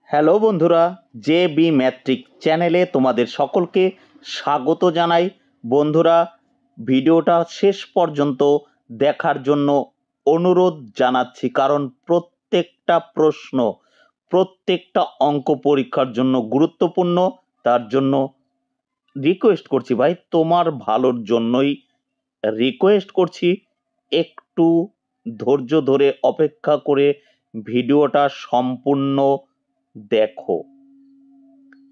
Hello বন্ধুরা, J B matric চ্যানেলে তোমাদের সকলকে স্বাগত জানাই। বন্ধুরা, ভিডিওটা শেষ পর্যন্ত দেখার জন্য অনুরোধ জানাচ্ছি, কারণ প্রত্যেকটা প্রশ্ন প্রত্যেকটা অঙ্ক পরীক্ষার জন্য গুরুত্বপূর্ণ। তার জন্য রিকোয়েস্ট করছি ভাই, তোমার ভালোর জন্যই রিকোয়েস্ট করছি, একটু ধৈর্য ধরে অপেক্ষা করে ভিডিওটা সম্পূর্ণ দেখো।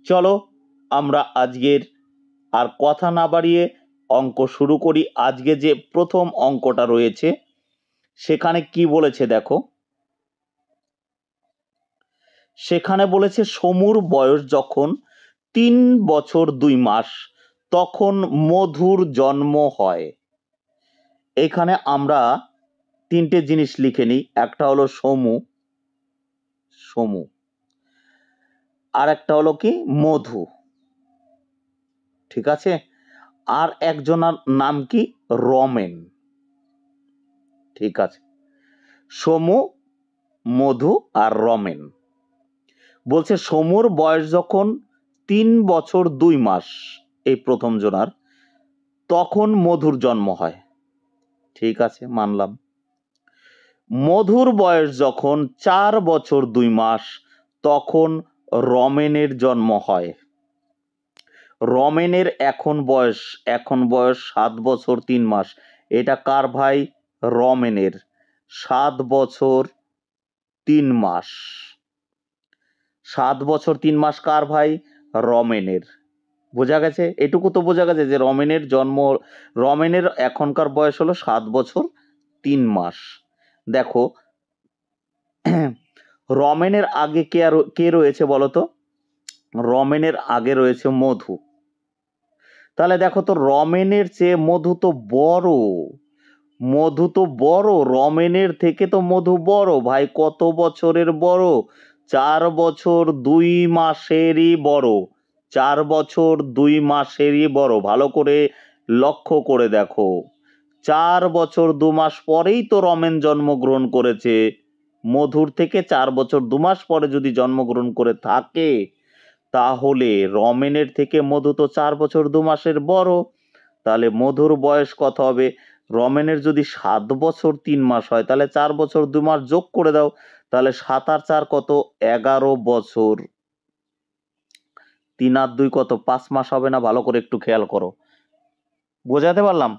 চলো আমরা আজকের আর কথা না বাড়িয়ে অঙ্ক শুরু করি। আজকে যে প্রথম অঙ্কটা রয়েছে সেখানে কি বলেছে দেখো। সেখানে বলেছে সমুর বয়স যখন 3 বছর 2 মাস তখন মধুর জন্ম হয়। এখানে আমরা তিনটে জিনিস লিখে নিই। একটা হলো সমু, আর একটা হলো কি মধু, ঠিক আছে। আর একজনের নাম কি রমেন, ঠিক আছে। সমু, মধু আর রমেন। বলছে সমুর বয়স যখন 3 বছর 2 মাস, এই প্রথম জনার, তখন মধুর জন্ম হয়, ঠিক আছে, মানলাম। মধুর বয়স যখন 4 বছর 2 মাস তখন রমেনের জন্ম হয়। রমেনের এখন বয়স 7 বছর 3 মাস। এটা কার ভাই? রমেনের। 7 বছর 3 মাস। 7 বছর 3 মাস কার ভাই? রমেনের। বোঝা গেছে? এটুকু তো বোঝা গেছে যে রমেনের এখনকার বয়স হলো 7 বছর 3 মাস। দেখো, রমেনের আগে কে রয়েছে বলতো? রমেনের আগে রয়েছে মধু। তাহলে দেখো তো, রমেনের চেয়ে মধু তো বড়। রমেনের থেকে তো মধু বড় ভাই। কত বছরের বড়? 4 বছর 2 মাসেরই বড়। 4 বছর 2 মাসেরই বড়। ভালো করে লক্ষ্য করে দেখো, 4 বছর 2 মাস পরেই তো রমেন জন্মগ্রহণ করেছে। মধুর থেকে 4 বছর 2 মাস পরে যদি জন্মগ্রহণ করে থাকে, তাহলে রমেনের থেকে মধু তো 4 বছর 2 মাসের বড়। তাহলে মধুর বয়স কত হবে? রমেনের যদি 7 বছর 3 মাস হয়, তাহলে 4 বছর 2 মাস যোগ করে দাও। তাহলে 7 আর 4 কত? 11 বছর। 3 আর 2 কত? 5 মাস হবে না? ভালো করে একটু খেয়াল করো। বোঝাতে পারলাম?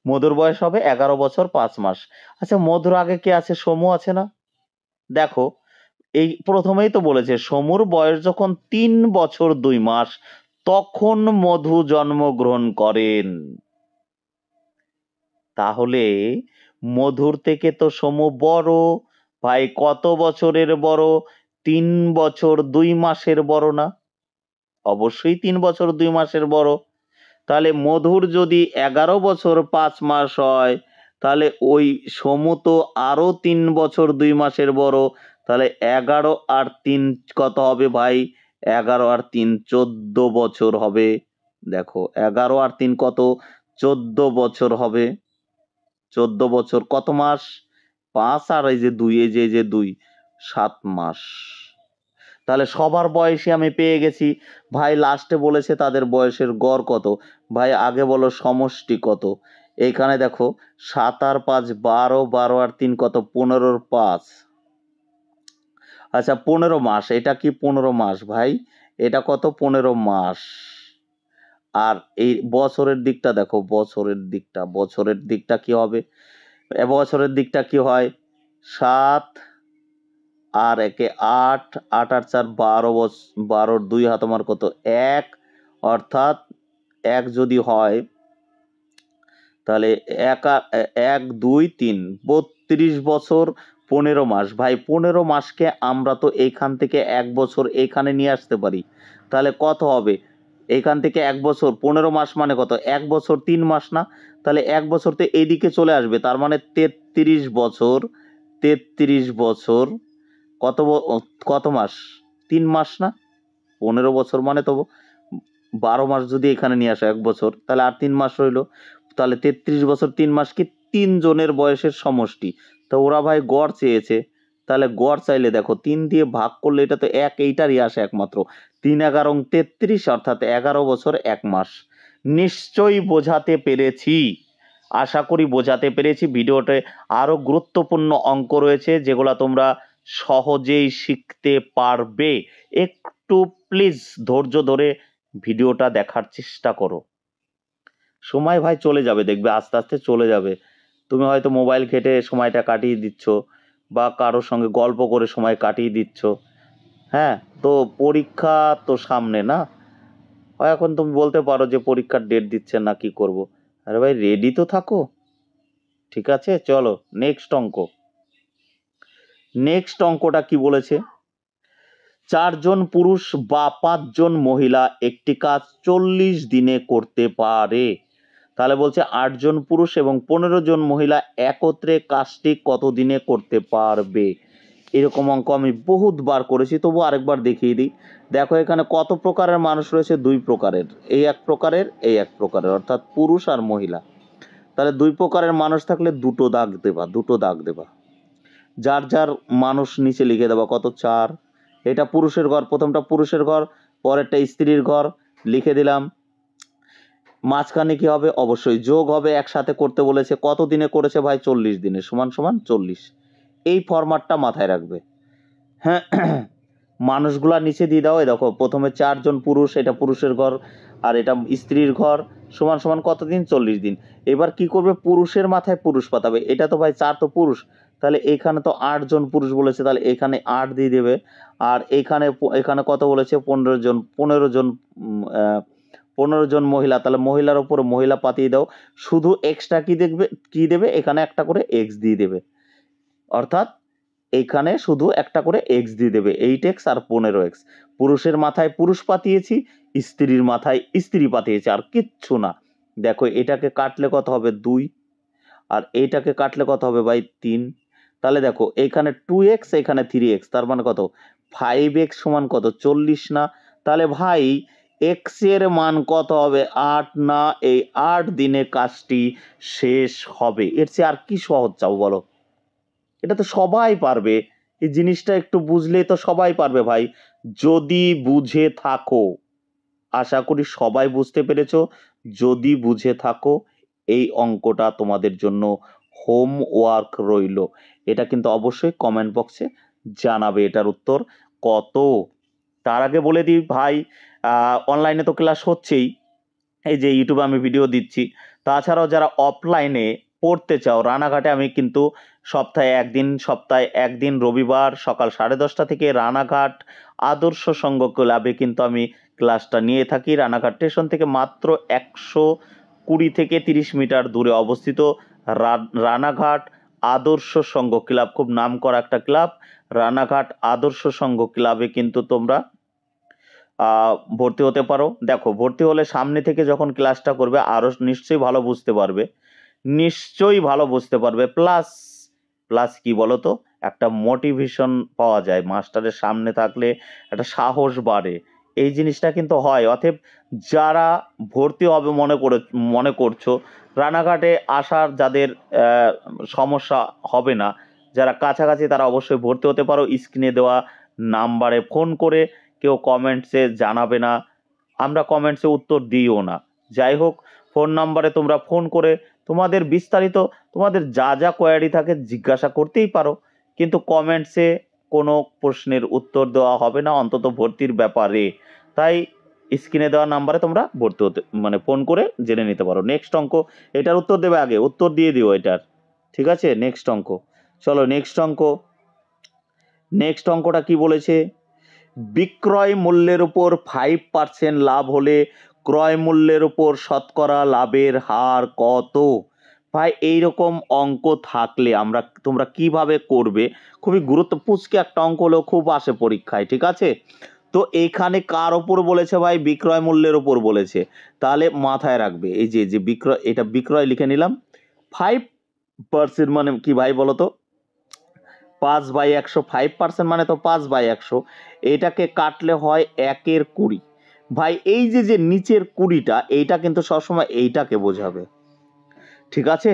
মধুর বয়স হবে 11 বছর 5 মাস। আচ্ছা, মধুর আগে কে আছে? সমু আছে না? দেখো, এই প্রথমেই তো বলেছে সমুর বয়স যখন 3 বছর 2 মাস তখন মধু জন্মগ্রহণ করেন। তাহলে মধুর থেকে তো সমু বড় ভাই। কত বছরের বড়? 3 বছর 2 মাসের বড় না? অবশ্যই 3 বছর 2 মাসের বড়। তাহলে মধুর যদি 11 বছর 5 মাস হয়, তাহলে ওই সমু তো আরো 3 বছর 2 মাসের বড়। তাহলে 11 আর 3 কত হবে ভাই? 11 আর 3 14 বছর হবে। দেখো, 11 আর 3 কত? 14 বছর হবে। 14 বছর কত মাস? 5 আর এই যে 2, এই যে 2, 7 মাস। তাহলে সবার বয়সই আমি পেয়ে গেছি ভাই। লাস্টে বলেছে তাদের বয়সের গড় কত। ভাই আগে বলো সমষ্টি কত। এইখানে দেখো, 7 আর 5 12, 12 আর 3 কত? 15 × 5। আচ্ছা, 15 মাস। এটা কি 15 মাস ভাই? এটা কত? 15 মাস। আর এই বছরের দিকটা দেখো, বছরের দিকটা কি হবে? বছরের দিকটা কি হয়? 7 আর 1 8, 8 আর 4 12, 12 2 হাত আমার কত? 1। অর্থাৎ 1 যদি হয়, তাহলে 1 2 3 32 বছর 15 মাস ভাই। 15 মাসকে আমরা তো এইখান থেকে 1 বছর এখানে নিয়ে আসতে পারি। তাহলে কত হবে? এইখান থেকে 1 বছর 15 মাস মানে কত? 1 বছর 3 মাস না? তাহলে 1 বছর তো এইদিকে চলে আসবে। তার মানে 33 বছর। 33 বছর কত মাস? 3 মাস না? 15 বছর মানে তো 12 মাস যদি এখানে নিয়ে আসো 1 বছর, তাহলে আর 3 মাস রইল। তাহলে 33 বছর 3 মাস কি 3 জনের বয়সের সমষ্টি। তো ওরা ভাই গড় চেয়েছে, তাহলে গড় চাইলে দেখো 3 দিয়ে ভাগ করলে এটা তো এক, এইটারই আসে একমাত্র। 3 11 33, অর্থাৎ 11 বছর 1 মাস। নিশ্চয়ই বোঝাতে পেরেছি, আশা করি বোঝাতে পেরেছি। ভিডিওতে আরো গুরুত্বপূর্ণ অঙ্ক রয়েছে যেগুলা তোমরা সহজেই শিখতে পারবে। একটু প্লিজ ধৈর্য ধরে ভিডিওটা দেখার চেষ্টা করো। সময় ভাই চলে যাবে, দেখবে আস্তে আস্তে চলে যাবে। তুমি হয়তো মোবাইল ঘেঁটে সময়টা কাটিয়ে দিচ্ছ, বা কারোর সঙ্গে গল্প করে সময় কাটিয়ে দিচ্ছ। হ্যাঁ, তো পরীক্ষা তো সামনে না। এখন তুমি বলতে পারো যে পরীক্ষার ডেট দিচ্ছে না, কি করব। আরে ভাই রেডি তো থাকো। ঠিক আছে, চলো নেক্সট অঙ্ক। নেক্সট অঙ্কটা কি বলেছে? 4 জন পুরুষ বা 5 জন মহিলা একটি কাজ 40 দিনে করতে পারে। তাহলে বলছে 8 জন পুরুষ এবং 15 জন মহিলা একত্রে কাজটি কত দিনে করতে পারবে। এরকম অঙ্ক আমি বহুতবার করেছি, তবু আরেকবার দেখিয়ে দিই। দেখো এখানে কত প্রকারের মানুষ রয়েছে? 2 প্রকারের। এই এক প্রকারের, এই এক প্রকারের, অর্থাৎ পুরুষ আর মহিলা। তাহলে 2 প্রকারের মানুষ থাকলে দুটো দাগ দেবা, দুটো দাগ দেবা। যার যার মানুষ নিচে লিখে দেবা। কত? 4। এটা পুরুষের ঘর, প্রথমটা পুরুষের ঘর, পরেরটা স্ত্রীর ঘর, লিখে দিলাম। মাঝখানে কি হবে? অবশ্যই যোগ হবে, একসাথে করতে বলেছে। কত দিনে করেছে ভাই? 40 দিনে, সমান সমান 40। এই ফরম্যাটটা মাথায় রাখবে। হ্যাঁ, মানুষগুলা নিচে দিয়ে দাও। এই দেখো প্রথমে 4 জন পুরুষ, এটা পুরুষের ঘর, আর এটা স্ত্রীর ঘর, সমান সমান কত দিন? 40 দিন। এবার কি করবে? পুরুষের মাথায় পুরুষ পাতাবে। এটা তো ভাই 4 তো পুরুষ, তাহলে এখানে তো 8 জন পুরুষ বলেছে, তাহলে এখানে 8 দিয়ে দেবে। আর এখানে এখানে কত বলেছে? 15 জন। 15 জন 15 জন মহিলা, তাহলে মহিলার উপরে মহিলা পাতিয়ে দাও। শুধু এক্সট্রা কি দেখবে, কি দেবে? এখানে একটা করে এক্স দিয়ে দেবে, অর্থাৎ এইখানে শুধু একটা করে এক্স দিয়ে দেবে। 8x আর 15x। পুরুষের মাথায় পুরুষ পাতিয়েছি, স্ত্রীর মাথায় স্ত্রী পাতিয়েছি, আর কিচ্ছু না। দেখো এটাকে কাটলে কত হবে? 2। আর এইটাকে কাটলে কত হবে ভাই? 3। তাহলে দেখো এখানে 2x, এখানে 3x, তার মানে কত? 5x সমান কত? 40 না? তাহলে ভাই x এর মান কত হবে? 8 না? এই 8 দিনে কাজটি শেষ হবে। এর চেয়ে আর কি সহজ চাও বলো? এটা তো সবাই পারবে। এই জিনিসটা একটু বুঝলে তো সবাই পারবে ভাই, যদি বুঝে থাকো। আশা করি সবাই বুঝতে পেরেছো। যদি বুঝে থাকো, এই অঙ্কটা তোমাদের জন্য হোমওয়ার্ক রইল। এটা কিন্তু অবশ্যই কমেন্ট বক্সে জানাবে এটার উত্তর কত। তার আগে বলে দিই ভাই, অনলাইনে তো ক্লাস হচ্ছেই, এই যে ইউটিউবে আমি ভিডিও দিচ্ছি। তাছাড়াও যারা অফলাইনে পড়তে চাও, রানাঘাটে আমি কিন্তু সপ্তাহে একদিন রবিবার সকাল 10:30 থেকে রানাঘাট আদর্শ সংঘ ক্লাবে কিন্তু আমি ক্লাসটা নিয়ে থাকি। রানাঘাট স্টেশন থেকে মাত্র 120 থেকে 30 মিটার দূরে অবস্থিত রানাঘাট আদর্শ সংঘ ক্লাব, খুব নামকরা একটা ক্লাব। রানাঘাট আদর্শ সংঘ ক্লাবে কিন্তু তোমরা ভর্তি হতে পারো। দেখো ভর্তি হলে সামনে থেকে যখন ক্লাসটা করবে আরো নিশ্চয়ই ভালো বুঝতে পারবে, নিশ্চয়ই ভালো বুঝতে পারবে। প্লাস প্লাস কি বলতো, একটা মোটিভেশন পাওয়া যায়। মাস্টারের সামনে থাকলে একটা সাহস বাড়ে, এই জিনিসটা কিন্তু হয়। অতএব যারা ভর্তি হবে মনে করছো, রানাঘাটে আসার যাদের সমস্যা হবে না, যারা কাছাকাছি, তারা অবশ্যই ভর্তি হতে পারো। স্ক্রিনে দেওয়া নাম্বারে ফোন করে। কেউ কমেন্টসে জানাবে না, আমরা কমেন্টসে উত্তর দিইও না। যাই হোক, ফোন নাম্বারে তোমরা ফোন করে তোমাদের বিস্তারিত, তোমাদের যা যা কোয়ারি থাকে জিজ্ঞাসা করতেই পারো, কিন্তু কমেন্টসে কোনো প্রশ্নের উত্তর দেওয়া হবে না, অন্তত ভর্তির ব্যাপারে। তাই স্ক্রিনে দেওয়া নাম্বারে তোমরা ভর্তি হতে ফোন করে জেনে নিতে পারো। নেক্সট অঙ্ক, এটার উত্তর দেবে, আগে উত্তর দিয়ে দিও এটার। ঠিক আছে, নেক্সট অঙ্ক। চলো নেক্সট অঙ্ক। নেক্সট অঙ্কটা কি বলেছে? বিক্রয় মূল্যের উপর 5% লাভ হলে ক্রয় মূল্যের উপর শতকরা লাভের হার কত? ভাই এইরকম অঙ্ক থাকলে তোমরা কিভাবে করবে? খুবই পুচকে একটা অঙ্ক হলেও খুব আসে পরীক্ষায়। ঠিক আছে, তো এইখানে কার ওপর বলেছে ভাই? বিক্রয় মূল্যের উপর বলেছে। তাহলে মাথায় রাখবে, এই যে বিক্রয়, এটা বিক্রয় লিখে নিলাম। 5% মানে কি ভাই বলো তো? 5/100, 5% মানে তো 5/100। এটাকে কাটলে হয় 1/20। ভাই এই যে নিচের 20টা, এইটা কিন্তু সবসময় এইটাকে বোঝাবে। ঠিক আছে,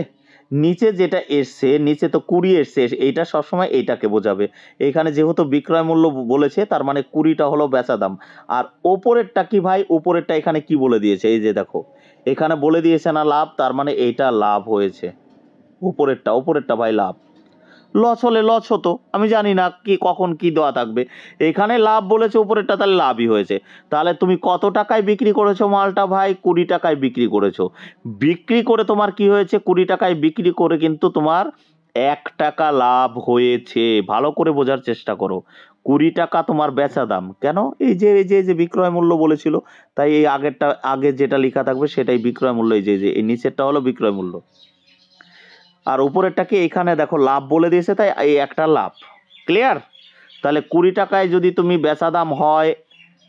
নিচে যেটা এসছে, নিচে তো 20 এসছে, এইটা সবসময় এইটাকে বোঝাবে। এখানে যেহেতু বিক্রয় মূল্য বলেছে, তার মানে 20টা হলো বেচা দাম। আর ওপরেরটা কি ভাই? উপরেরটা এখানে কি বলে দিয়েছে? এই যে দেখো, এখানে বলে দিয়েছে না লাভ, তার মানে এইটা লাভ হয়েছে। উপরেরটা ভাই লাভ। লস হলে লস হতো, আমি জানি না কি কখন কি দেওয়া থাকবে। এখানে লাভ বলেছে উপরেরটা, তাহলে লাভই হয়েছে। তাহলে তুমি কত টাকায় বিক্রি করেছো মালটা ভাই? 20 টাকায় বিক্রি করেছো। বিক্রি করে তোমার কি হয়েছে? 20 টাকায় বিক্রি করে কিন্তু তোমার 1 টাকা লাভ হয়েছে। ভালো করে বোঝার চেষ্টা করো। 20 টাকা তোমার বেচা দাম। কেন? এই যে বিক্রয় মূল্য বলেছিল, তাই এই আগে যেটা লেখা থাকবে সেটাই বিক্রয় মূল্য। এই যে এই নিচেরটা হলো বিক্রয় মূল্য, আর উপরেরটাকে এখানে দেখো লাভ বলে দিয়েছে, তাই এই একটা লাভ। ক্লিয়ার? তাহলে 20 টাকায় যদি তুমি বেচা দাম হয়,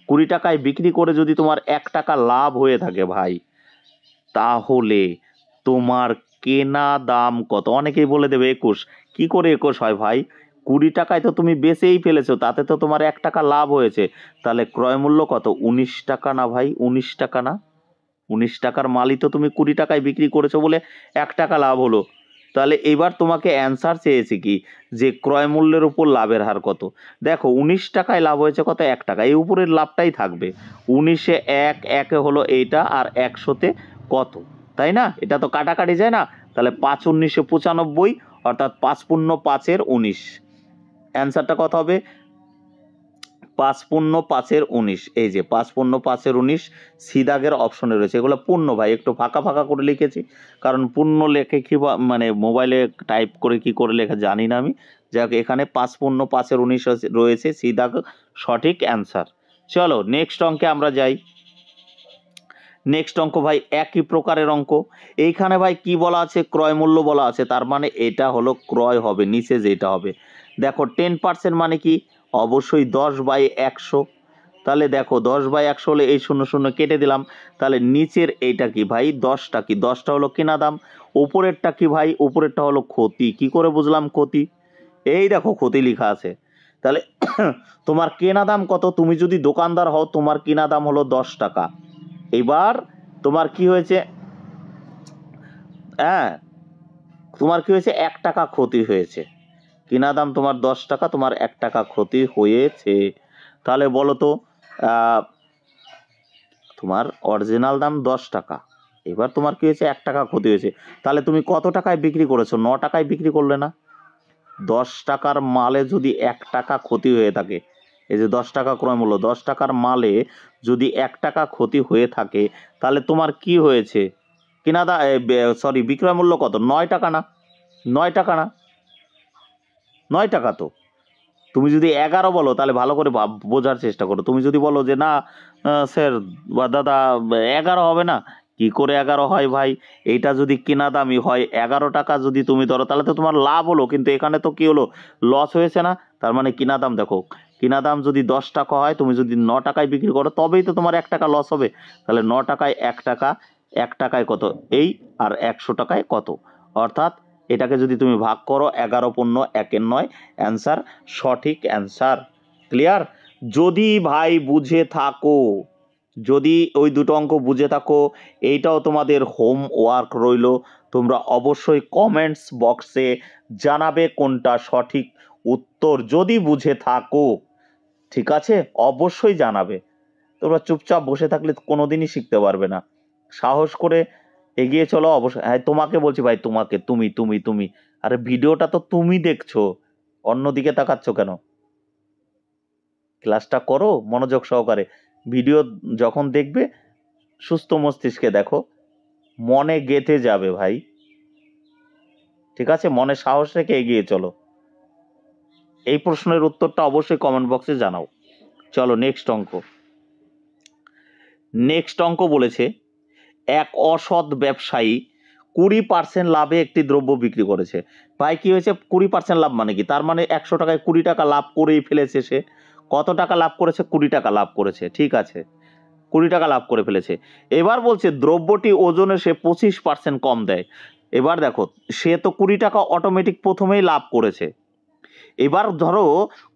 20 টাকায় বিক্রি করে যদি তোমার 1 টাকা লাভ হয়ে থাকে ভাই, তাহলে তোমার কেনা দাম কত? অনেকেই বলে দেবে 21। কি করে 21 হয় ভাই? 20 টাকায় তো তুমি বেচেই ফেলেছো, তাতে তো তোমার 1 টাকা লাভ হয়েছে। তাহলে ক্রয় মূল্য কত? 19 টাকা না ভাই? 19 টাকা না? 19 টাকার মালই তো তুমি 20 টাকায় বিক্রি করেছো বলে 1 টাকা লাভ হলো। তাহলে এবার তোমাকে অ্যান্সার চেয়েছি কি, যে ক্রয় মূল্যের উপর লাভের হার কত। দেখো 19 টাকায় লাভ হয়েছে কত? 1 টাকা। এই উপরের লাভটাই থাকবে। 19-এ 1, 1-এ হলো এইটা, আর 100-তে কত, তাই না? এটা তো কাটাকাটি যায় না? তাহলে 5 19-এ 95, অর্থাৎ 5 পূর্ণ 5-এর 19। অ্যান্সারটা কত হবে? 5 পূর্ণ 5-এর 19। এই যে 5 পূর্ণ 5-এর 19 সিদাগের অপশনে রয়েছে। এগুলো পূর্ণ ভাই, একটু ফাঁকা ফাঁকা করে লিখেছি, কারণ পূর্ণ লেখে কি মানে মোবাইলে টাইপ করে কি করে লেখা জানি না আমি। যাক, এখানে 5 পূর্ণ 5-এর 19 রয়েছে সিদাগ, সঠিক অ্যান্সার। চলো নেক্সট অঙ্কে আমরা যাই। নেক্সট অঙ্ক ভাই একই প্রকারের অঙ্ক। এইখানে ভাই কি বলা আছে? ক্রয় মূল্য বলা আছে, তার মানে এটা হলো ক্রয় হবে, নিচে যেটা হবে। দেখো 10% মানে কি? অবশ্যই 10/100। তাহলে দেখো 10/100 হলে এই 0 0 কেটে দিলাম। তাহলে নিচের এইটা কি ভাই? 10টা কি? 10টা হলো কেনা দাম। উপরেরটা কি ভাই? উপরেরটা হলো ক্ষতি। কি করে বুঝলাম ক্ষতি? এই দেখো ক্ষতি লেখা আছে। তাহলে তোমার কেনা দাম কত? তুমি যদি দোকানদার হও, তোমার কেনা দাম হলো 10 টাকা। এবার তোমার কি হয়েছে? হ্যাঁ, তোমার কি হয়েছে? 1 টাকা ক্ষতি হয়েছে। কেনা দাম তোমার 10 টাকা, তোমার 1 টাকা ক্ষতি হয়েছে। তাহলে বলো তো, তোমার অরিজিনাল দাম 10 টাকা, এবার তোমার কি হয়েছে? 1 টাকা ক্ষতি হয়েছে। তাহলে তুমি কত টাকায় বিক্রি করেছো? 9 টাকায় বিক্রি করলে না? 10 টাকার মালে যদি 1 টাকা ক্ষতি হয়ে থাকে, এই যে 10 টাকা ক্রয় মূল্য, 10 টাকার মালে যদি 1 টাকা ক্ষতি হয়ে থাকে, তাহলে তোমার কি হয়েছে? বিক্রয় মূল্য কত? 9 টাকা না? 9 টাকা না? 9 টাকা তো। তুমি যদি 11 বলো, তাহলে ভালো করে বোঝার চেষ্টা করো। তুমি যদি বলো যে না স্যার বা দাদা 11 হবে না, কি করে 11 হয় ভাই? এইটা যদি কেনা দামই হয় 11 টাকা যদি তুমি ধরো, তাহলে তো তোমার লাভ হলো, কিন্তু এখানে তো কি হলো? লস হয়েছে না? তার মানে কিনা দাম দেখো, কিনা দাম যদি 10 টাকা হয়, তুমি যদি 9 টাকায় বিক্রি করো, তবেই তো তোমার 1 টাকা লস হবে। তাহলে 9 টাকায় 1 টাকা, 1 টাকায় কত? এই, আর 100 টাকায় কত? অর্থাৎ এটাকে যদি তুমি ভাগ করো, 11 পূর্ণ 1-এর 9, অ্যান্সার, সঠিক অ্যান্সার। ক্লিয়ার? যদি ভাই বুঝে থাকো, যদি ওই দুটো অঙ্ক বুঝে থাকো, এইটাও তোমাদের হোমওয়ার্ক রইল। তোমরা অবশ্যই কমেন্টস বক্সে জানাবে কোনটা সঠিক উত্তর, যদি বুঝে থাকো। ঠিক আছে? অবশ্যই জানাবে। তোমরা চুপচাপ বসে থাকলে কোনোদিনই শিখতে পারবে না। সাহস করে এগিয়ে চলো। অবশ্যই, হ্যাঁ তোমাকে বলছি ভাই, তোমাকে, তুমি। আরে ভিডিওটা তো তুমি দেখছো, অন্যদিকে তাকাচ্ছ কেন? ক্লাসটা করো মনোযোগ সহকারে। ভিডিও যখন দেখবে সুস্থ মস্তিষ্কে দেখো, মনে গেঁথে যাবে ভাই। ঠিক আছে? মনে সাহস রেখে এগিয়ে চলো। এই প্রশ্নের উত্তরটা অবশ্যই কমেন্ট বক্সে জানাও। চলো নেক্সট অঙ্ক। নেক্সট অঙ্ক বলেছে, এক অসৎ ব্যবসায়ী 20% লাভে একটি দ্রব্য বিক্রি করেছে। ভাই কি হয়েছে? 20% লাভ মানে কি? তার মানে 100 টাকায় 20 টাকা লাভ করেই ফেলেছে সে। কত টাকা লাভ করেছে? 20 টাকা লাভ করেছে। ঠিক আছে, 20 টাকা লাভ করে ফেলেছে। এবার বলছে দ্রব্যটি ওজনে সে 25% কম দেয়। এবার দেখো, সে তো 20 টাকা অটোমেটিক প্রথমেই লাভ করেছে। এবার ধরো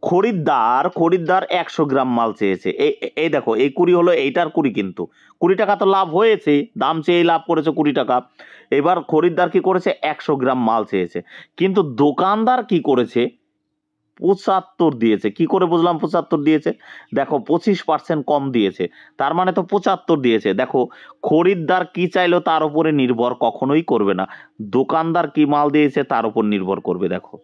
খরিদ্দার 100 গ্রাম মাল চেয়েছে, এই দেখো এই 20 হলো, এইটার 20 কিন্তু 20 টাকা তো লাভ হয়েছে, দাম চেয়ে লাভ করেছে 20 টাকা। এবার খরিদ্দার কি করেছে, 100 গ্রাম মাল চেয়েছে, কিন্তু দোকানদার কি করেছে, 75 দিয়েছে। কি করে বুঝলাম 75 দিয়েছে, দেখো 25% কম দিয়েছে, তার মানে তো 75 দিয়েছে। দেখো খরিদ্দার কি চাইলো তার উপরে নির্ভর কখনোই করবে না, দোকানদার কি মাল দিয়েছে তার উপর নির্ভর করবে। দেখো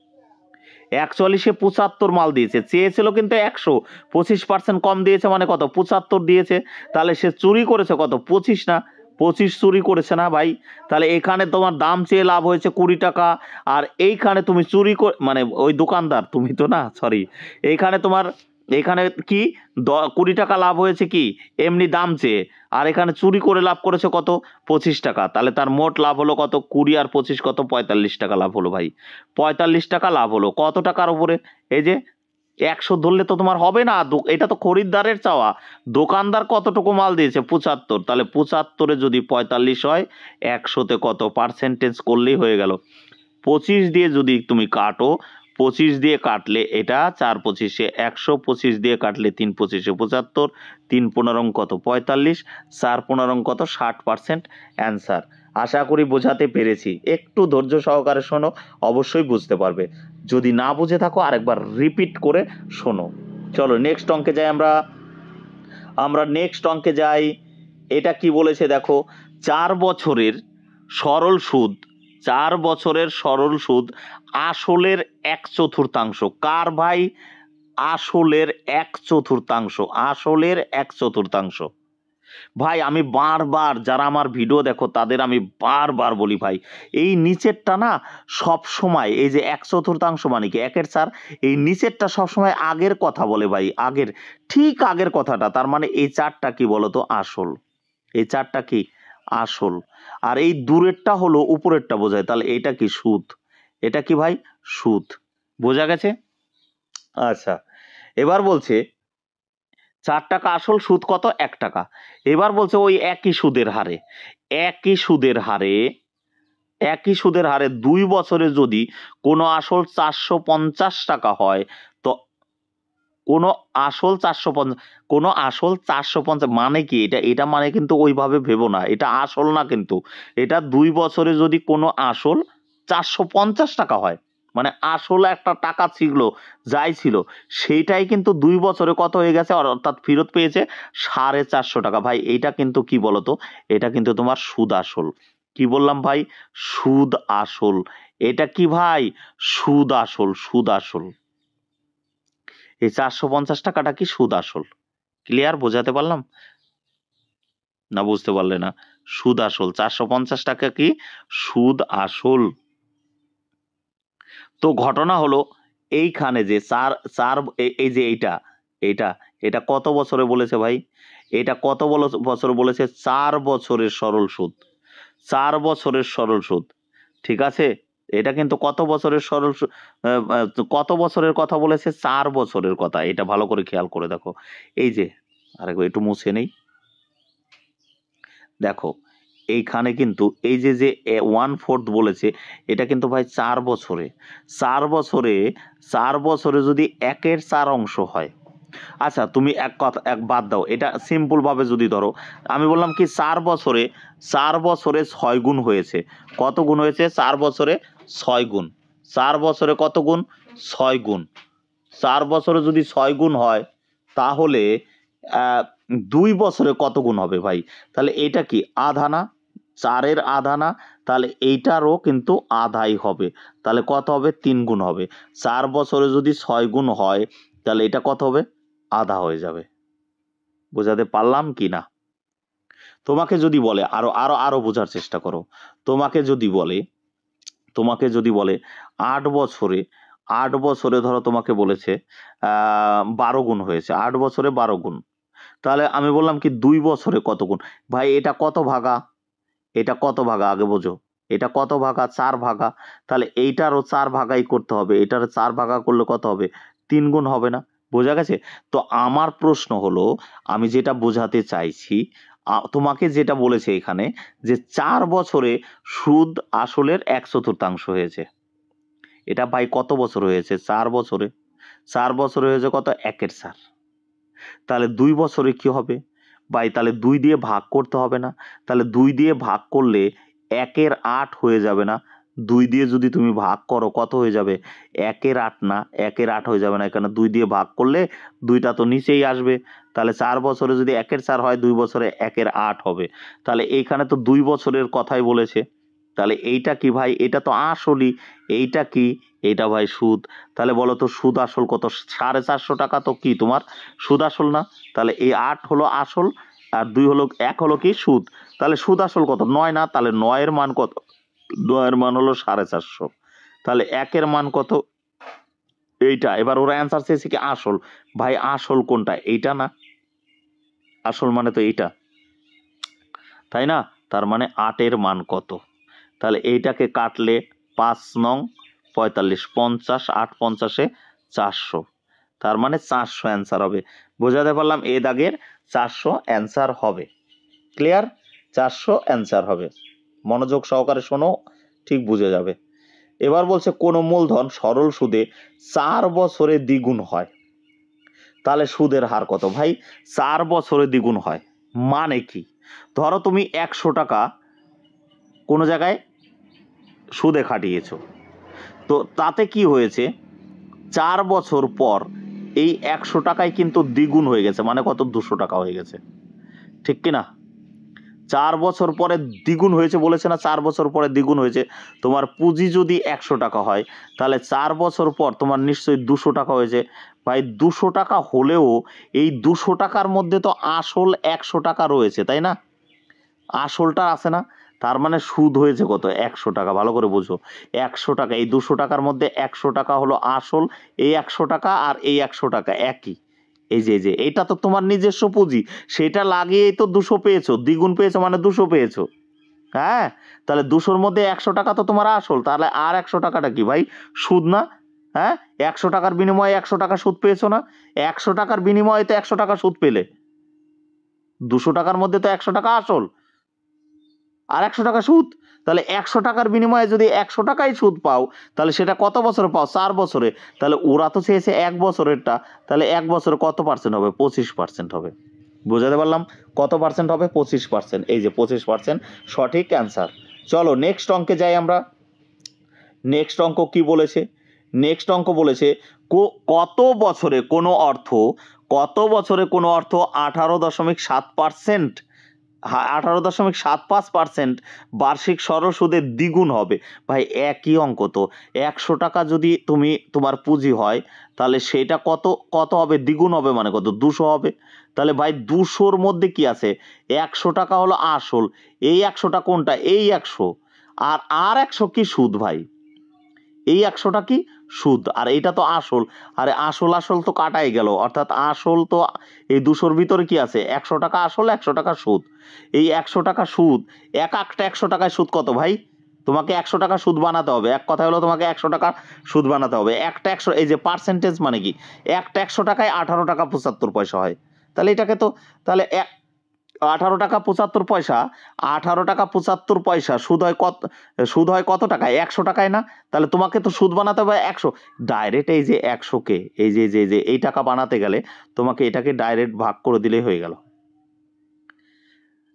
অ্যাকচুয়ালি সে 75 মাল দিয়েছে, চেয়েছিল কিন্তু 100, 25% কম দিয়েছে মানে কত, 75 দিয়েছে। তাহলে সে চুরি করেছে কত, 25 না, 25 চুরি করেছে না ভাই। তাহলে এখানে তোমার দাম চেয়ে লাভ হয়েছে 20 টাকা, আর এইখানে তুমি চুরি মানে ওই দোকানদার, তুমি তো না, সরি, এইখানে তোমার এখানে কি 20 টাকা লাভ হয়েছে কি এমনি দাম চেয়ে, আর এখানে চুরি করে লাভ করেছে কত, 25 টাকা। তাহলে তার মোট লাভ হলো কত, 20 আর 25 কত, 45 টাকা লাভ হলো ভাই। 45 টাকা লাভ হলো কত টাকার উপরে, এই যে 100 ধরলে তো তোমার হবে না, এটা তো খরিদ্দারের চাওয়া, দোকানদার কতটুকু মাল দিয়েছে 75, তাহলে 75-এ যদি 45 হয়, 100-তে কত পার্সেন্টেজ করলেই হয়ে গেল। 25 দিয়ে যদি তুমি কাটো, 25 দিয়ে কাটলে এটা 4 25-এ 100, 25 দিয়ে কাটলে 3 25-এ 75, 3 15 কত 45, 4 15 কত 60% অ্যান্সার। আশা করি বোঝাতে পেরেছি, একটু ধৈর্য সহকারে শোনো, অবশ্যই বুঝতে পারবে। যদি না বুঝে থাকো আরেকবার রিপিট করে শোনো। চলো নেক্সট অঙ্কে যাই আমরা নেক্সট অঙ্কে যাই। এটা কি বলেছে দেখো, 4 বছরের সরল সুদ, 4 বছরের সরল সুদ আসলের 1/4, কার ভাই, আসলের 1/4, আসলের 1/4। ভাই আমি বারবার, যারা আমার ভিডিও দেখো তাদের আমি বারবার বলি ভাই, এই নিচেরটা না সব সময়, এই যে 1/4 মানে কি 1/4, এই নিচেরটা সবসময় আগের কথা বলে ভাই, আগের, ঠিক আগের কথাটা। তার মানে এই 4টা কি বলতো, আসল, এই 4টা কি আসল, আর এই দূরেরটা হলো উপরেরটা বোঝায়, তাহলে এটা কি সুদ, এটা কি ভাই সুদ। বোঝা গেছে? আচ্ছা, এবার বলছে 4 টাকা আসল, সুদ কত, 1 টাকা। এবার বলছে ওই একই সুদের হারে, একই সুদের হারে, একই সুদের হারে 2 বছরে যদি কোনো আসল 450 টাকা হয়, তো কোনো আসল 450, কোনো আসল 450 মানে কি, এটা মানে কিন্তু ওইভাবে ভেবো না, এটা আসল না কিন্তু, এটা 2 বছরে যদি কোনো আসল 450 টাকা হয়, মানে আসলে একটা টাকা ছিল, যাই ছিল সেইটাই কিন্তু 2 বছরে কত হয়ে গেছে, অর্থাৎ ফেরত পেয়েছে 450 টাকা। ভাই এইটা কিন্তু কি বলতো, এটা কিন্তু তোমার সুদ আসল। কি বললাম ভাই, সুদ আসল, এটা কি ভাই, সুদ আসল, সুদ আসল। এই 450 টাকাটা কি সুদ আসল। ক্লিয়ার, বোঝাতে পারলাম না, বুঝতে পারলে না? সুদ আসল, 450 টাকা কি সুদ আসল। তো ঘটনা হলো এইখানে যে চার চার এই যে এইটা, এটা এটা কত বছরে বলেছে ভাই, এটা কত বছর বলেছে, 4 বছরের সরল সুদ, 4 বছরের সরল সুদ, ঠিক আছে। এটা কিন্তু কত বছরের সরল কত বছরের কথা বলেছে, 4 বছরের কথা, এটা ভালো করে খেয়াল করে দেখো। এই যে আরেকবার একটু মুছে নেই, দেখো এইখানে কিন্তু এই যে যে 1/4 বলেছে, এটা কিন্তু ভাই 4 বছরে, 4 বছরে, 4 বছরে যদি 1/4 অংশ হয়, আচ্ছা তুমি এক কথা এক বাদ দাও, এটা সিম্পল ভাবে যদি ধরো, আমি বললাম কি 4 বছরে, 4 বছরে 6 গুণ হয়েছে, কত গুণ হয়েছে, 4 বছরে 6 গুণ, 4 বছরে কত গুণ, 6 গুণ, 4 বছরে যদি 6 গুণ হয়, তাহলে 2 বছরে কত গুণ হবে ভাই, তাহলে এটা কি আধা না, 4-এর আধা না, তাহলে এইটারও কিন্তু আধাই হবে, তাহলে কত হবে, 3 গুণ হবে। 4 বছরে যদি 6 গুণ হয়, তাহলে এটা কত হবে, আধা হয়ে যাবে। বোঝাতে পারলাম কি না? তোমাকে যদি বলে, আরো আরো আরো বোঝার চেষ্টা করো, তোমাকে যদি বলে, তোমাকে যদি বলে 8 বছরে, 8 বছরে ধরো তোমাকে বলেছে 12 গুণ হয়েছে, 8 বছরে 12 গুণ, তাহলে আমি বললাম কি 2 বছরে কত গুণ, ভাই এটা কত ভাগা, এটা কত ভাগা আগে বোঝো, এটা কত ভাগা, 4 ভাগা, তাহলে এইটারও 4 ভাগাই করতে হবে, এটার 4 ভাগা করলে কত হবে, 3 গুণ হবে না। বোঝা গেছে? তো আমার প্রশ্ন হলো, আমি যেটা বোঝাতে চাইছি, তোমাকে যেটা বলেছে এখানে, যে 4 বছরে সুদ আসলের 1/4 হয়েছে, এটা ভাই কত বছর হয়েছে? 4 বছরে। 4 বছরে হয়েছে কত? 1 এর 4। তাহলে 2 বছরে কি হবে? ভাই তাহলে 2 দিয়ে ভাগ করতে হবে না? তাহলে 2 দিয়ে ভাগ করলে 1 এর 8 হয়ে যাবে না? 2 দিয়ে যদি তুমি ভাগ করো কত হয়ে যাবে? 1 এর 8 না, 1 এর 8 হয়ে যাবে না। এখানে 2 দিয়ে ভাগ করলে 2 টা তো নিচেই আসবে। তাহলে 4 বছরে যদি 1 এর 4 হয়, 2 বছরে 1 এর 8 হবে। তাহলে এইখানে তো 2 বছরের কথাই বলেছে। তাহলে এইটা কি ভাই? এটা তো আসলই। এইটা কি? এইটা ভাই সুদ। তাহলে বলো তো সুদ আসল কত? 450 টাকা তো কি তোমার সুদ আসল না? তাহলে এই 8 হলো আসল আর 2 হলো 1 হলো কি সুদ। তাহলে সুদ আসল কত? 9 না? তাহলে 9 এর মান কত? 9 এর মান হলো 450। তাহলে 1 এর মান কত? এইটা। এবার ওরা অ্যান্সার চেয়েছে কি আসল। ভাই আসল কোনটা? এইটা না? আসল মানে তো এইটা, তাই না? তার মানে 8 এর মান কত? তাহলে এইটাকে কাটলে 5 নং 45, 50, 8 50-এ 400। তার মানে 400 অ্যান্সার হবে। বোঝাতে পারলাম? এ দাগের 400 অ্যান্সার হবে। ক্লিয়ার? 400 অ্যান্সার হবে। মনোযোগ সহকারে শোনো, ঠিক বুঝে যাবে। এবার বলছে কোন মূলধন সরল সুদে 4 বছরে দ্বিগুণ হয়। তাহলে সুদের হার কত? ভাই 4 বছরে দ্বিগুণ হয় মানে কি? ধরো তুমি 100 টাকা কোনো জায়গায় সুদে খাটিয়েছো, তো তাতে কি হয়েছে? 4 বছর পর এই 100 টাকায় কিন্তু দ্বিগুণ হয়ে গেছে, মানে কত? 200 টাকা হয়ে গেছে, ঠিক কিনা? 4 বছর পরে দ্বিগুণ হয়েছে বলেছে না? 4 বছর পরে দ্বিগুণ হয়েছে। তোমার পুঁজি যদি 100 টাকা হয়, তাহলে 4 বছর পর তোমার নিশ্চয়ই 200 টাকা হয়েছে। ভাই 200 টাকা হলেও এই 200 টাকার মধ্যে তো আসল 100 টাকা রয়েছে, তাই না? আসলটা আছে না? তার মানে সুদ হয়েছে কত? 100 টাকা। ভালো করে বুঝো। 100 টাকা, এই 200 টাকার মধ্যে 100 টাকা হলো আসল। এই 100 টাকা আর এই 100 টাকা একই। এই যে এইটা তো তোমার নিজস্ব পুঁজি, সেটা লাগিয়েই তো 200 পেয়েছো, দ্বিগুণ পেয়েছো মানে 200 পেয়েছো। হ্যাঁ, তাহলে 200-র মধ্যে 100 টাকা তো তোমার আসল, তাহলে আর 100 টাকাটা কি ভাই? সুদ না? হ্যাঁ, 100 টাকার বিনিময়ে 100 টাকা সুদ পেয়েছো না? 100 টাকার বিনিময়ে তো 100 টাকা সুদ পেলে। 200 টাকার মধ্যে তো 100 টাকা আসল আর 100 টাকা সুদ। তাহলে 100 টাকার বিনিময়ে যদি 100 টাকাই সুদ পাও, তাহলে সেটা কত বছরে পাও? 4 বছরে। তাহলে ওরা তো চেয়েছে 1 বছরেরটা, তাহলে 1 বছরে কত পার্সেন্ট হবে? 25% হবে। বোঝাতে পারলাম? কত পার্সেন্ট হবে? 25%। এই যে 25% সঠিক অ্যান্সার। চলো নেক্সট অঙ্কে যাই আমরা। নেক্সট অঙ্ক কি বলেছে? নেক্সট অঙ্ক বলেছে কত বছরে কোনো অর্থ, কত বছরে কোনো অর্থ 18.7%, 18.75% বার্ষিক সরল সুদের দ্বিগুণ হবে। ভাই একই অঙ্ক তো। 100 টাকা যদি তুমি তোমার পুঁজি হয়, তাহলে সেটা কত কত হবে? দ্বিগুণ হবে মানে কত? 200 হবে। তাহলে ভাই 200-র মধ্যে কি আছে? 100 টাকা হলো আসল। এই 100টা কোনটা? এই 100। আর 100 কি? সুদ ভাই। এই 100টা কি? সুদ। আর এইটা তো আসল। আরে আসল আসল তো কাটাই গেল, অর্থাৎ আসল তো এই 200-র ভিতরে কি আছে? 100 টাকা আসল, 100 টাকা সুদ। এই 100 টাকা সুদ, একটা 100 টাকায় সুদ কত ভাই? তোমাকে 100 টাকা সুদ বানাতে হবে। এক কথায় হলো তোমাকে 100 টাকা সুদ বানাতে হবে। একটা 100, এই যে পার্সেন্টেজ মানে কি? একটা 100 টাকায় 18 টাকা 75 পয়সা হয়। তাহলে এটাকে তো, তাহলে 18 টাকা 75 পয়সা, 18 টাকা 75 পয়সা সুদ হয় কত? সুদ হয় কত টাকায়? 100 টাকায় না? তাহলে তোমাকে তো সুদ বানাতে হবে 100। ডাইরেক্ট এই যে 100-কে এই যে এই টাকা বানাতে গেলে তোমাকে এটাকে ডাইরেক্ট ভাগ করে দিলেই হয়ে গেল।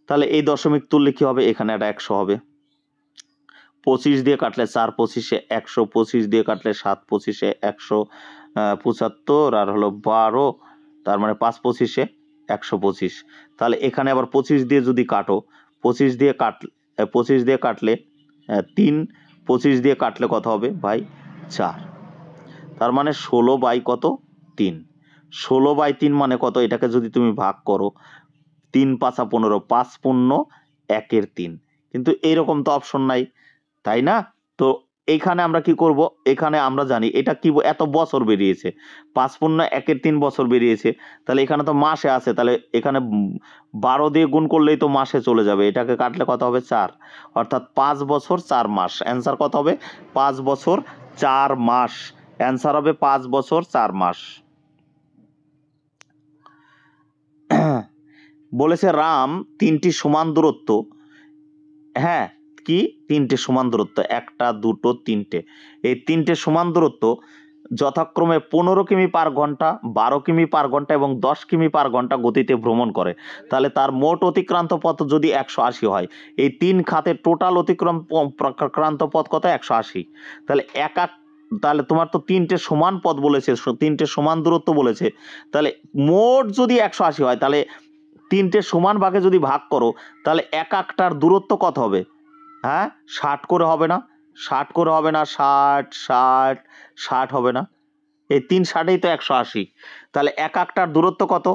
তাহলে এই দশমিক তুললে কি হবে? এখানে একটা 100 হবে। 25 দিয়ে কাটলে 4 25-এ 100, 25 দিয়ে কাটলে 7 25-এ 175 আর হলো 12, তার মানে 5 25-এ 125। তাহলে এখানে আবার 25 দিয়ে যদি কাটো, 25 দিয়ে কাটলে 25 দিয়ে কাটলে 3, 25 দিয়ে কাটলে কত হবে ভাই? 4। তার মানে 16 বাই কত? 3। 16 বাই 3 মানে কত? এটাকে যদি তুমি ভাগ করো, 3 5 15, 5 15 1-এর 3। কিন্তু এইরকম তো অপশন নাই, তাই না? তো এইখানে আমরা কি করব? এখানে আমরা জানি এটা কি, এত বছর বেরিয়েছে। 5 পূর্ণ 1-এর 3 বছর বেরিয়েছে। তাহলে এখানে তো মাসে আছে, তাহলে এখানে 12 দিয়ে গুণ করলেই তো মাসে চলে যাবে। এটাকে কাটলে কত হবে? 4। অর্থাৎ 5 বছর 4 মাস। অ্যান্সার কত হবে? 5 বছর 4 মাস। অ্যান্সার হবে 5 বছর 4 মাস। বলেছে রাম 3টি সমান দূরত্ব, হ্যাঁ, কি তিনটে সমান দূরত্ব, 1টা 2টো 3টে, এই 3টে সমান দূরত্ব যথাক্রমে 15 কিমি পার ঘন্টা, 12 কিমি পার ঘন্টা এবং 10 কিমি পার ঘন্টা গতিতে ভ্রমণ করে। তাহলে তার মোট অতিক্রান্ত পথ যদি 180 হয়, এই 3 খাতের টোটাল ক্রান্ত পথ কত? 180। তাহলে তোমার তো 3টে সমান পথ বলেছে, 3টে সমান দূরত্ব বলেছে, তাহলে মোট যদি 180 হয়, তাহলে 3টে সমান ভাগে যদি ভাগ করো, তাহলে একটার দূরত্ব কত হবে? হ্যাঁ, 60 করে হবে না? 60 করে হবে না? 60 60 60 হবে না? এই 3 60ই তো 180। তাহলে একটার দূরত্ব কত?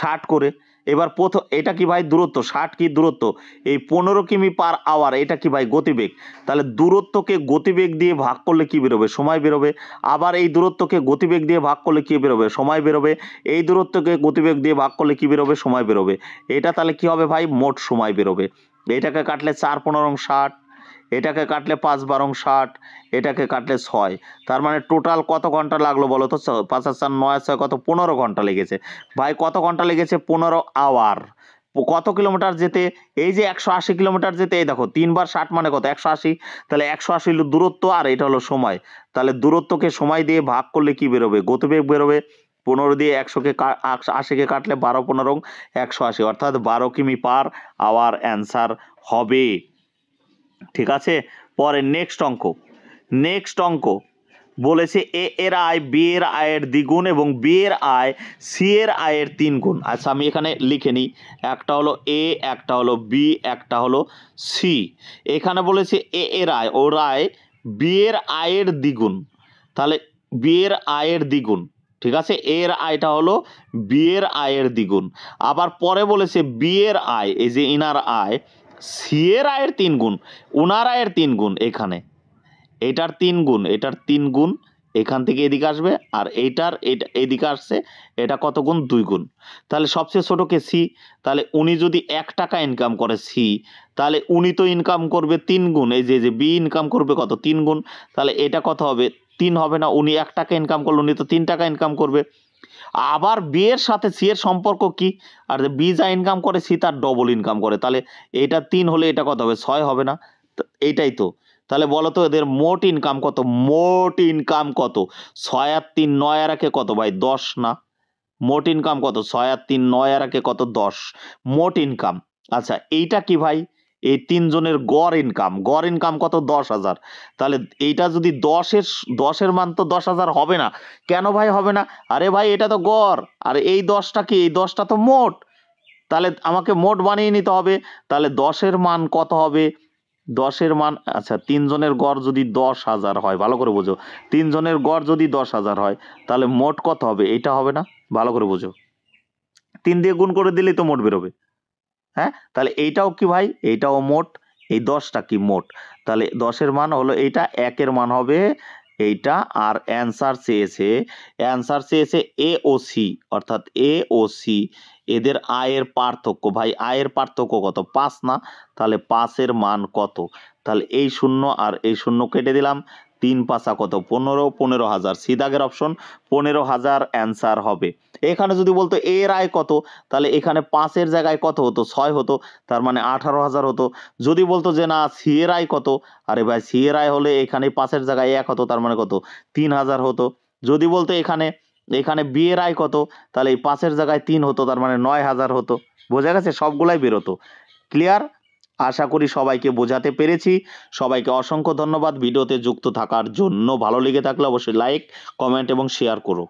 60 করে। এবার প্রথম এটা কি ভাই? দূরত্ব। 60 কি দূরত্ব? এই 15 কিমি পার আওয়ার এটা কি ভাই? গতিবেগ। তাহলে দূরত্বকে গতিবেগ দিয়ে ভাগ করলে কি বেরোবে? সময় বেরোবে। আবার এই দূরত্বকে গতিবেগ দিয়ে ভাগ করলে কি বেরোবে? সময় বেরোবে। এই দূরত্বকে গতিবেগ দিয়ে ভাগ করলে কি বেরোবে? সময় বেরোবে। এটা তাহলে কি হবে ভাই? মোট সময় বেরোবে। এটাকে কাটলে 4 15 60, এটাকে কাটলে 5 12 60, এটাকে কাটলে 6। তার মানে টোটাল কত ঘন্টা লাগলো বলো তো? 5 আর 4 9 আর 6 কত? 15 ঘন্টা লেগেছে। ভাই কত ঘন্টা লেগেছে? 15 আওয়ার। কত কিলোমিটার যেতে? এই যে 180 কিলোমিটার যেতে, এই দেখো 3 বার 60 মানে কত? 180। তাহলে 180 হলো দূরত্ব আর এটা হলো সময়। তাহলে দূরত্বকে সময় দিয়ে ভাগ করলে কি বেরোবে? গতিবেগ বেরোবে। 15 দিয়ে 80কে কাটলে 12 15 180, অর্থাৎ 12 কিমি পার আওয়ার অ্যান্সার হবে। ঠিক আছে, পরে নেক্সট অঙ্ক বলেছে এ এর আয় বি এর আয়ের দ্বিগুণ এবং বি এর আয় সি এর আয়ের 3 গুণ। আচ্ছা আমি এখানে লিখে নিই, একটা হলো এ, একটা হলো বি, একটা হলো সি। এখানে বলেছে এ এর আয়, ওর আয় বি এর আয়ের দ্বিগুণ, তাহলে বি এর আয়ের দ্বিগুণ। ঠিক আছে, এর আয়টা হলো বি এর আয়ের দ্বিগুণ। আবার পরে বলেছে বি এর আয়, এই যে ইনার আয়, সি এর আয়ের 3 গুণ, উনার আয়ের 3 গুণ। এখানে এটার 3 গুণ, এটার 3 গুণ, এখান থেকে এদিকে আসবে, আর এটা এদিকে আসছে, এটা কত গুণ? 2 গুণ। তাহলে সবচেয়ে ছোটকে সি, তাহলে উনি যদি 1 টাকা ইনকাম করে সি, তাহলে উনি তো ইনকাম করবে 3 গুণ। এই যে বি ইনকাম করবে কত? 3 গুণ। তাহলে এটা কত হবে? 3 হবে না? উনি 1 টাকা ইনকাম করলে উনি তো 3 টাকা ইনকাম করবে। আবার বি এর সাথে সি এর সম্পর্ক কি? আর বি যা ইনকাম করে সি তার ডবল ইনকাম করে, তাহলে এটা 3 হলে এটা কত হবে? 6 হবে না? এইটাই তো। তাহলে বলো তো এদের মোট ইনকাম কত? মোট ইনকাম কত? 6 আর 3 9 আর 1 কত ভাই? 10 না? মোট ইনকাম কত? 6 আর 3 9 আর 1 কত? 10 মোট ইনকাম। আচ্ছা এইটা কি ভাই? এই 3 জনের গড় ইনকাম কত? 10,000। তাহলে এইটা যদি 10 এর মান তো 10,000 হবে না। কেন ভাই হবে না? আরে ভাই এটা তো গড়, আর এই 10টা কি? এই 10টা তো মোট। তাহলে আমাকে মোট বানিয়ে নিতে হবে। তাহলে 10-এর মান কত হবে? 10-এর মান, আচ্ছা 3 জনের গড় যদি 10,000 হয়, ভালো করে বোঝো, 3 জনের গড় যদি 10,000 হয়, তাহলে মোট কত হবে? এটা হবে না? ভালো করে বোঝো, 3 দিয়ে গুণ করে দিলেই তো মোট বেরোবে। হ্যাঁ, তাহলে এইটাও কি ভাই? এইটাও মোট। এই 10টা কি? মোট। তাহলে 10-এর মান হলো এইটা, 1-এর মান হবে এইটা, আর অ্যান্সার চেয়েছে এ ও সি, অর্থাৎ এ ও সি এদের আয়ের পার্থক্য। ভাই আয়ের পার্থক্য কত? 5 না? তাহলে 5-এর মান কত? তাহলে এই 0 আর এই 0 কেটে দিলাম, 3 5 কত? 15, 15,000। সি দাগের অপশন 15,000 অ্যান্সার হবে। এখানে যদি বলতো এর আয় কত, তাহলে এখানে 5-এর জায়গায় কত হতো? 6 হতো, তার মানে 18,000 হতো। যদি বলতো যে না সি এর আয় কত, আরে ভাই সি এর আয় হলে এখানে 5-এর জায়গায় 1 হতো, তার মানে কত? 3,000 হতো। যদি বলতো এখানে বি এর আয় কত, তাহলে এই 5-এর জায়গায় 3 হতো, তার মানে 9,000 হতো। বোঝা গেছে? সবগুলাই বেরোতো। ক্লিয়ার? আশা করি সবাইকে বোঝাতে পেরেছি। সবাইকে অসংখ্য ধন্যবাদ ভিডিওতে যুক্ত থাকার জন্য। ভালো লেগে থাকলে অবশ্যই লাইক, কমেন্ট এবং শেয়ার করো।